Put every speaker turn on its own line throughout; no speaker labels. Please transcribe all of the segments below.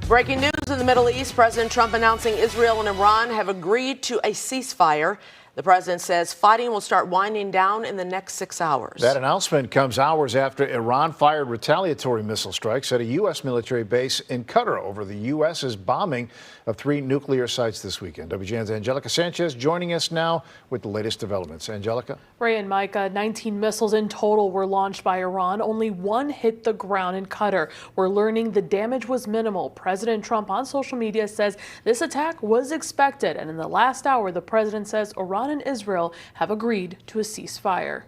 Breaking news in the Middle East. President Trump announcing Israel and Iran have agreed to a ceasefire. The president says fighting will start winding down in the next 6 hours.
That announcement comes hours after Iran fired retaliatory missile strikes at a U.S. military base in Qatar over the U.S.'s bombing of 3 nuclear sites this weekend. WGN's Angelica Sanchez joining us now with the latest developments. Angelica?
Ray and Micah, 19 missiles in total were launched by Iran. Only one hit the ground in Qatar. We're learning the damage was minimal. President Trump on social media says this attack was expected. And in the last hour, the president says Iran and Israel have agreed to a ceasefire.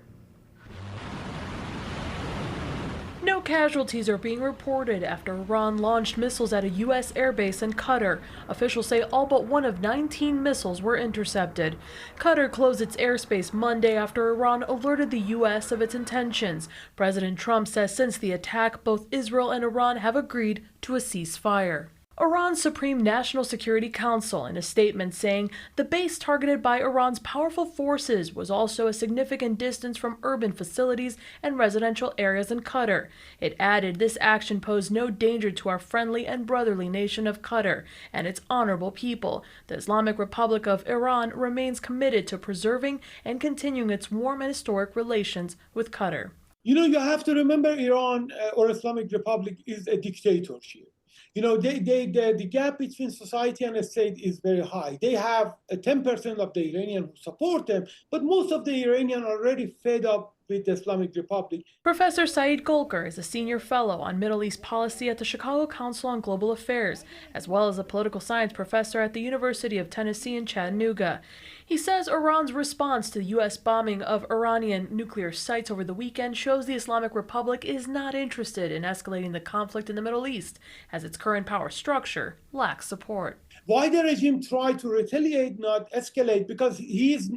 No casualties are being reported after Iran launched missiles at a U.S. airbase in Qatar. Officials say all but one of 19 missiles were intercepted. Qatar closed its airspace Monday after Iran alerted the U.S. of its intentions. President Trump says since the attack, both Israel and Iran have agreed to a ceasefire. Iran's Supreme National Security Council in a statement saying the base targeted by Iran's powerful forces was also a significant distance from urban facilities and residential areas in Qatar. It added this action posed no danger to our friendly and brotherly nation of Qatar and its honorable people. The Islamic Republic of Iran remains committed to preserving and continuing its warm and historic relations with Qatar.
You have to remember Iran or Islamic Republic is a dictatorship. The gap between society and state is very high. They have 10% of the Iranian who support them, but most of the Iranian are already fed up with the Islamic Republic.
Professor Saeed Golkar is a senior fellow on Middle East policy at the Chicago Council on Global Affairs, as well as a political science professor at the University of Tennessee in Chattanooga. He says Iran's response to the U.S. bombing of Iranian nuclear sites over the weekend shows the Islamic Republic is not interested in escalating the conflict in the Middle East, as its current power structure lacks support.
Why the regime try to retaliate, not escalate? Because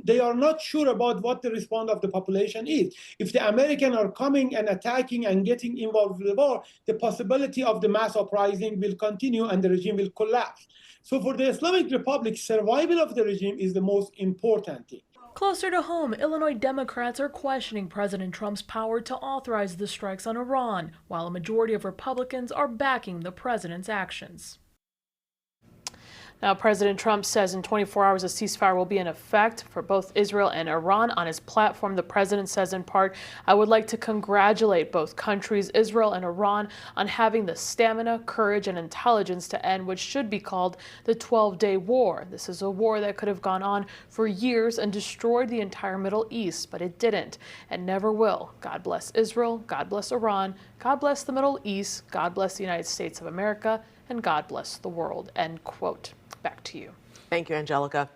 they are not sure about what the response of the population is. If the Americans are coming and attacking and getting involved with the war, the possibility of the mass uprising will continue and the regime will collapse. So for the Islamic Republic, survival of the regime is the most important thing.
Closer to home, Illinois Democrats are questioning President Trump's power to authorize the strikes on Iran, while a majority of Republicans are backing the president's actions. Now, President Trump says in 24 hours a ceasefire will be in effect for both Israel and Iran. On his platform, the president says in part, I would like to congratulate both countries, Israel and Iran, on having the stamina, courage, and intelligence to end what should be called the 12-day war. This is a war that could have gone on for years and destroyed the entire Middle East, but it didn't and never will. God bless Israel, God bless Iran, God bless the Middle East, God bless the United States of America, and God bless the world. End quote. Back to you.
Thank you, Angelica.